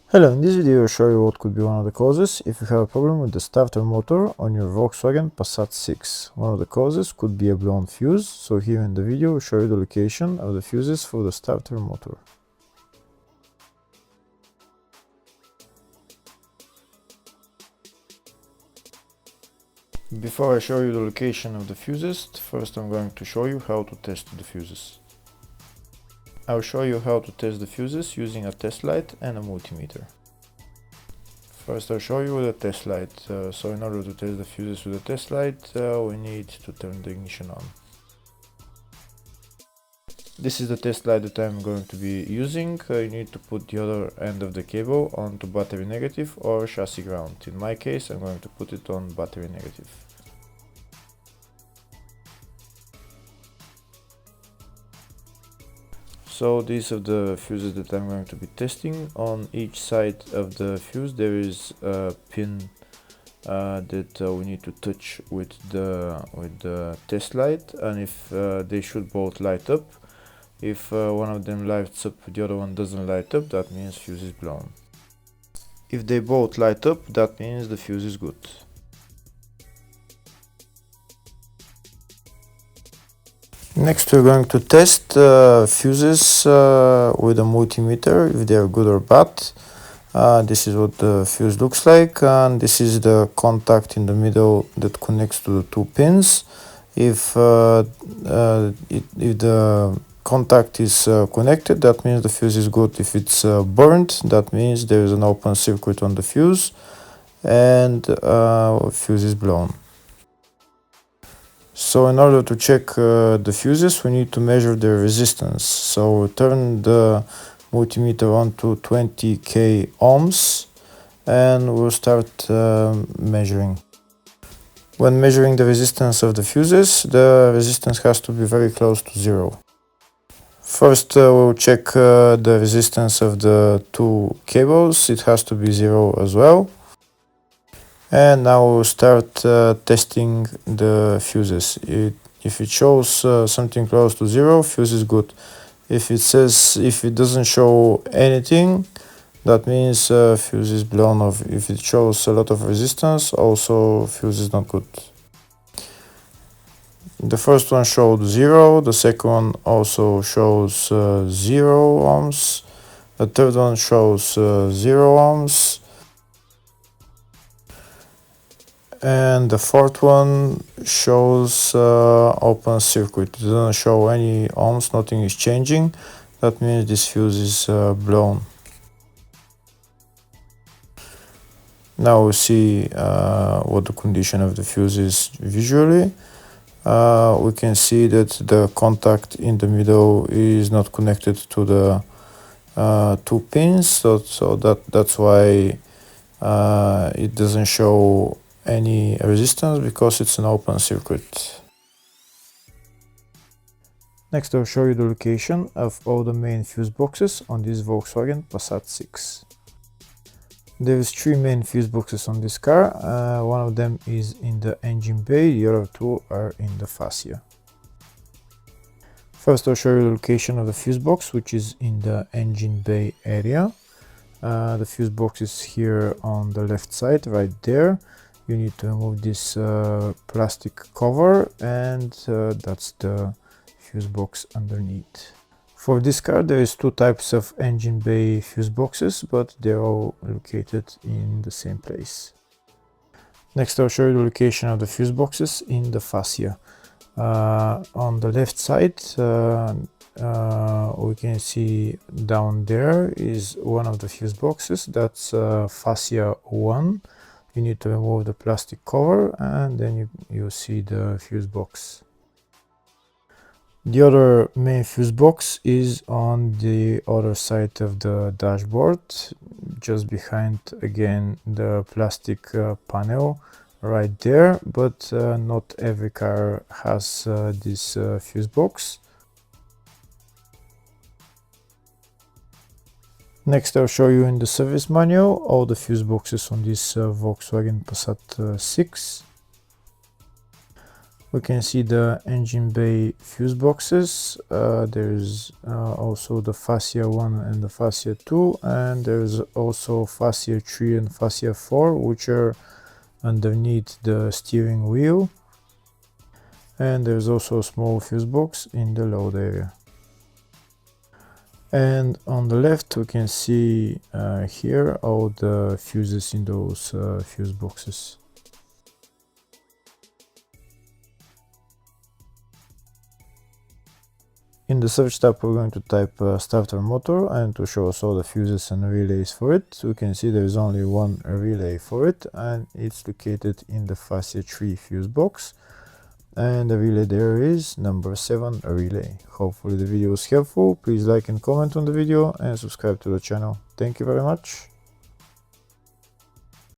Hello, in this video I'll show you what could be one of the causes if you have a problem with the starter motor on your Volkswagen Passat 6. One of the causes could be a blown fuse, so here in the video I'll show you the location of the fuses for the starter motor. Before I show you the location of the fuses, first I'm going to show you how to test the fuses. I'll show you how to test the fuses using a test light and a multimeter. First I'll show you with a test light. So in order to test the fuses with a test light, we need to turn the ignition on. This is the test light that I'm going to be using. You need to put the other end of the cable onto battery negative or chassis ground. In my case I'm going to put it on battery negative. So these are the fuses that I'm going to be testing. On each side of the fuse there is a pin that we need to touch with the test light, and if they should both light up. If one of them lights up, the other one doesn't light up, that means fuse is blown. If they both light up, that means the fuse is good. Next we're going to test fuses with a multimeter, if they are good or bad. This is what the fuse looks like, and this is the contact in the middle that connects to the two pins. If the contact is connected, that means the fuse is good. If it's burnt, that means there is an open circuit on the fuse and fuse is blown. So in order to check the fuses, we need to measure their resistance. So turn the multimeter on to 20k ohms and we'll start measuring. When measuring the resistance of the fuses, the resistance has to be very close to zero. First we'll check the resistance of the two cables. It has to be zero as well. And now we'll start testing the fuses. If it shows something close to zero, fuse is good. If it doesn't show anything, that means fuse is blown off. If it shows a lot of resistance, also fuse is not good. The first one showed 0, the second one also shows 0 ohms, the third one shows 0 ohms, and the fourth one shows open circuit. It doesn't show any ohms, nothing is changing. That means this fuse is blown. Now we'll see what the condition of the fuse is visually. We can see that the contact in the middle is not connected to the two pins, so that's why it doesn't show any resistance, because it's an open circuit. Next I'll show you the location of all the main fuse boxes on this Volkswagen Passat 6. There is 3 main fuse boxes on this car. One of them is in the engine bay, the other 2 are in the fascia. First I'll show you the location of the fuse box, which is in the engine bay area. The fuse box is here on the left side, right there. You need to remove this plastic cover, and that's the fuse box underneath. For this car there is 2 types of engine bay fuse boxes, but they're all located in the same place. Next I'll show you the location of the fuse boxes in the fascia. On the left side we can see down there is one of the fuse boxes, that's fascia 1. You need to remove the plastic cover and then you see the fuse box. The other main fuse box is on the other side of the dashboard, just behind again the plastic panel right there, but not every car has this fuse box. Next I'll show you in the service manual all the fuse boxes on this Volkswagen Passat 6. We can see the engine bay fuse boxes. There's also the fascia 1 and the fascia 2, and there's also fascia 3 and fascia 4, which are underneath the steering wheel. And there's also a small fuse box in the load area. And on the left we can see here all the fuses in those fuse boxes. In the search tab we're going to type starter motor, and to show us all the fuses and relays for it, we can see there's only one relay for it, and it's located in the fascia 3 fuse box, and the relay there is number 7 relay. Hopefully the video was helpful. Please like and comment on the video and subscribe to the channel. Thank you very much.